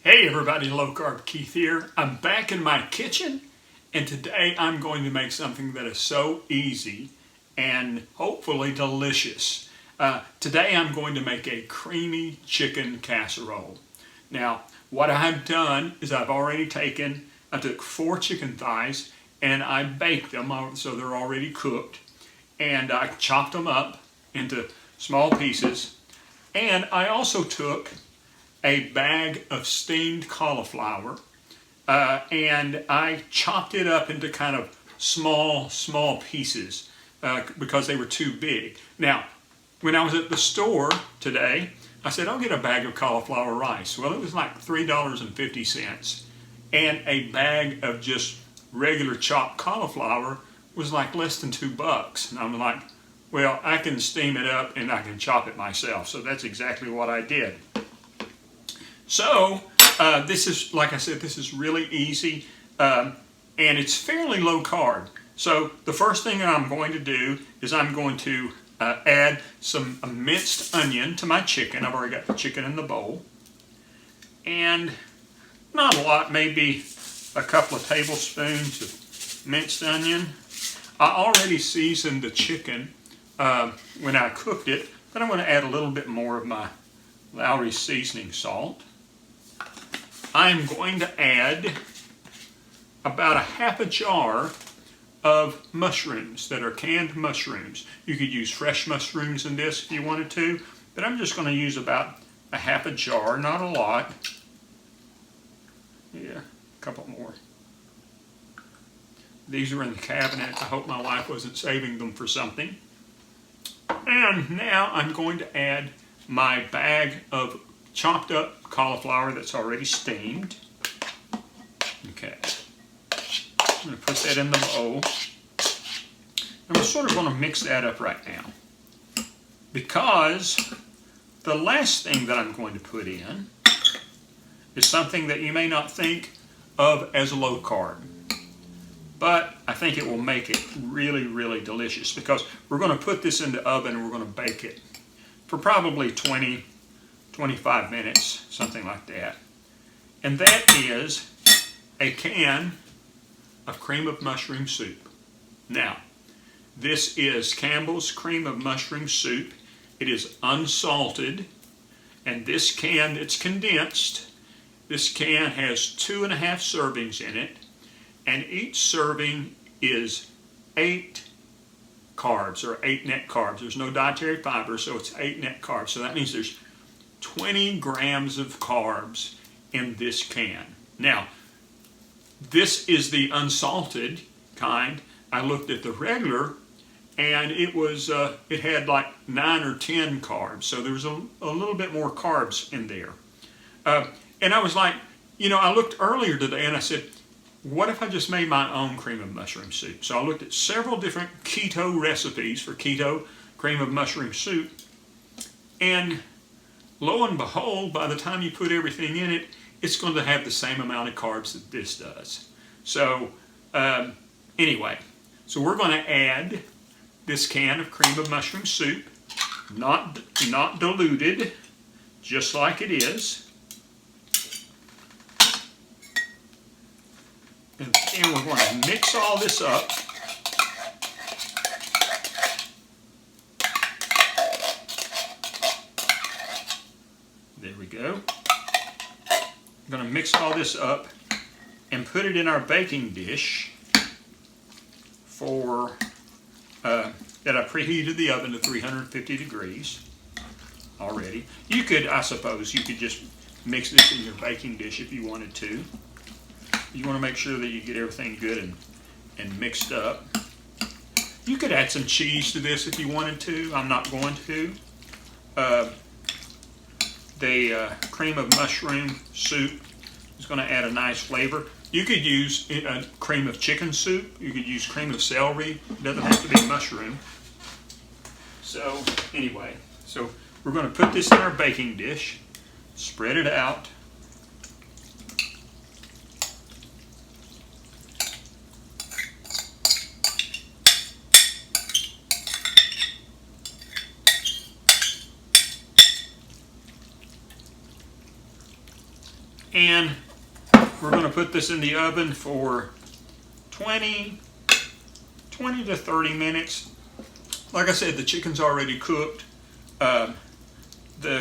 Hey everybody, Low Carb Keith here. I'm back in my kitchen and today I'm going to make something that is so easy and hopefully delicious. Today I'm going to make a creamy chicken casserole. Now what I've done is I took 4 chicken thighs and I baked them so they're already cooked, and I chopped them up into small pieces, and I also took a bag of steamed cauliflower, and I chopped it up into kind of small pieces because they were too big. Now, when I was at the store today, I said, I'll get a bag of cauliflower rice. Well, it was like $3.50, and a bag of just regular chopped cauliflower was like less than $2. And I'm like, well, I can steam it up and I can chop it myself. So that's exactly what I did. So this is, like I said, this is really easy, and it's fairly low carb. So the first thing I'm going to do is I'm going to add some minced onion to my chicken. I've already got the chicken in the bowl, and not a lot, maybe a couple of tablespoons of minced onion. I already seasoned the chicken when I cooked it, but I'm going to add a little bit more of my Lowry seasoning salt. I'm going to add about a half a jar of mushrooms that are canned mushrooms. You could use fresh mushrooms in this if you wanted to, but I'm just going to use about a half a jar, not a lot. Yeah, a couple more. These are in the cabinet. I hope my wife wasn't saving them for something. And now I'm going to add my bag of chopped up cauliflower that's already steamed. Okay, I'm going to put that in the bowl. And we're sort of going to mix that up right now, because the last thing that I'm going to put in is something that you may not think of as low carb, but I think it will make it really delicious, because we're going to put this in the oven and we're going to bake it for probably 25 minutes, something like that. And that is a can of cream of mushroom soup. Now, this is Campbell's cream of mushroom soup. It is unsalted, and this can, it's condensed. This can has 2.5 servings in it, and each serving is 8 carbs, or 8 net carbs. There's no dietary fiber, so it's 8 net carbs. So that means there's 20 grams of carbs in this can. Now, this is the unsalted kind. I looked at the regular, and it was it had like 9 or 10 carbs, so there was a little bit more carbs in there. And I was like, I looked earlier today and I said, what if I just made my own cream of mushroom soup? So I looked at several different keto recipes for keto cream of mushroom soup, and lo and behold, by the time you put everything in it, it's going to have the same amount of carbs that this does. So anyway, so we're going to add this can of cream of mushroom soup, not diluted, just like it is. And then we're going to mix all this up. There we go. I'm going to mix all this up and put it in our baking dish for that I preheated the oven to 350 degrees already. You could, I suppose, you could just mix this in your baking dish if you wanted to. You want to make sure that you get everything good and mixed up. You could add some cheese to this if you wanted to. I'm not going to. The cream of mushroom soup is going to add a nice flavor. You could use a cream of chicken soup. You could use cream of celery. It doesn't have to be mushroom. So anyway, so we're going to put this in our baking dish, spread it out. And we're going to put this in the oven for 20 to 30 minutes. Like I said, the chicken's already cooked. The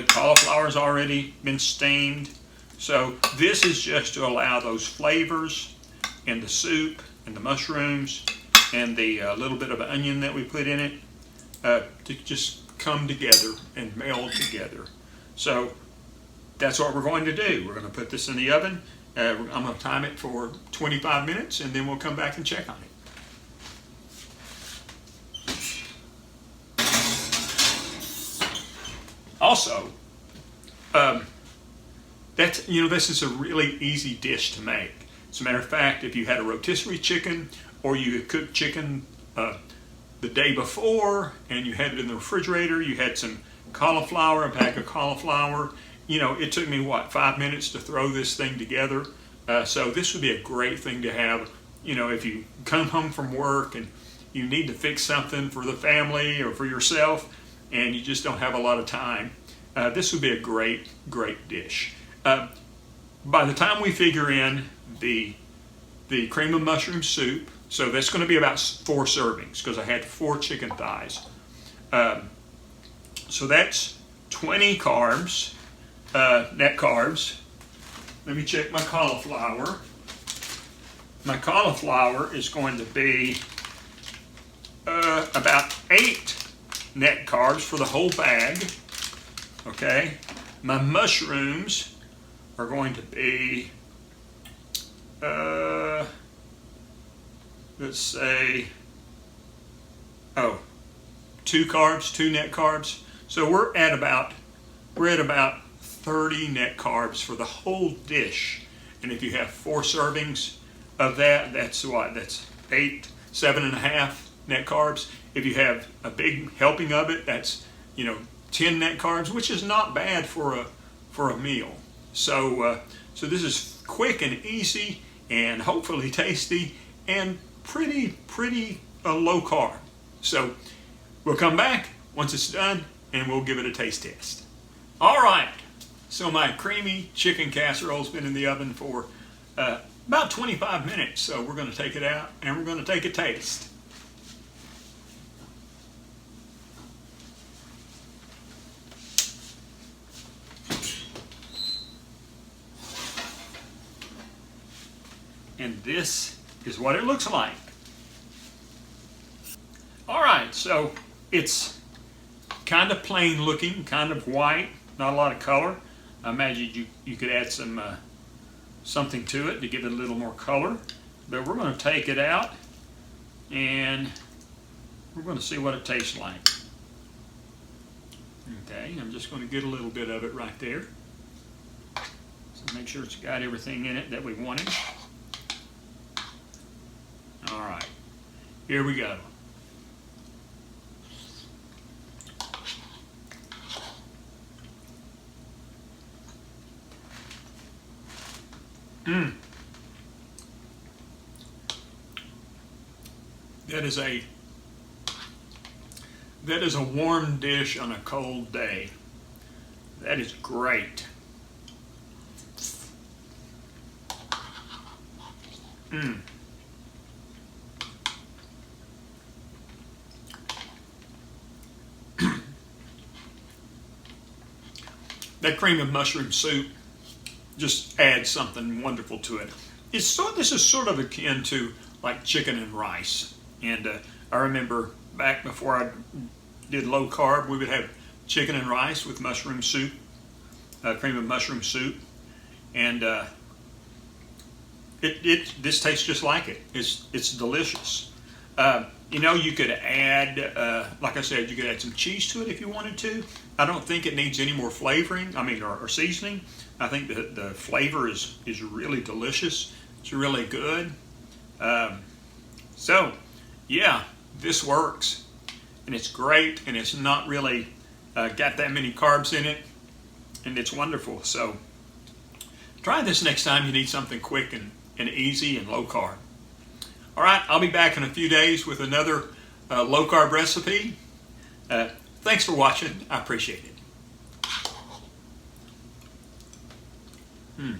cauliflower's already been steamed. So this is just to allow those flavors and the soup and the mushrooms and the little bit of onion that we put in it to just come together and meld together. So that's what we're going to do. We're going to put this in the oven. I'm going to time it for 25 minutes and then we'll come back and check on it. Also, this is a really easy dish to make. As a matter of fact, if you had a rotisserie chicken or you had cooked chicken the day before and you had it in the refrigerator, you had some cauliflower, a bag of cauliflower, it took me, 5 minutes to throw this thing together. So this would be a great thing to have, if you come home from work and you need to fix something for the family or for yourself and you just don't have a lot of time. This would be a great, great dish. By the time we figure in the cream of mushroom soup, so that's going to be about 4 servings because I had 4 chicken thighs. So that's 20 carbs, net carbs. Let me check my cauliflower. My cauliflower is going to be about 8 net carbs for the whole bag. Okay, my mushrooms are going to be, let's say, 2 carbs, 2 net carbs. So we're at about 30 net carbs for the whole dish. And if you have 4 servings of that, that's what? That's 7.5 net carbs. If you have a big helping of it, that's 10 net carbs, which is not bad for a meal. So so this is quick and easy and hopefully tasty and pretty low carb. So we'll come back once it's done and we'll give it a taste test. All right, so my creamy chicken casserole's been in the oven for about 25 minutes. So we're going to take it out and we're going to take a taste. And this is what it looks like. All right, so it's kind of plain looking, kind of white, not a lot of color. I imagine you could add some something to it to give it a little more color. But we're going to take it out and we're going to see what it tastes like. Okay, I'm just going to get a little bit of it right there. So make sure it's got everything in it that we wanted. All right, here we go. That is a warm dish on a cold day. That is great. That cream of mushroom soup just adds something wonderful to it. This is sort of akin to like chicken and rice. And I remember back before I did low carb, we would have chicken and rice with mushroom soup, cream of mushroom soup, and this tastes just like it. It's delicious. You could add, like I said, you could add some cheese to it if you wanted to. I don't think it needs any more flavoring, or seasoning. I think that the flavor is really delicious. It's really good. So, yeah, this works. And it's great, and it's not really got that many carbs in it. And it's wonderful. So, try this next time you need something quick and easy and low carb. All right, I'll be back in a few days with another low carb recipe. Thanks for watching. I appreciate it.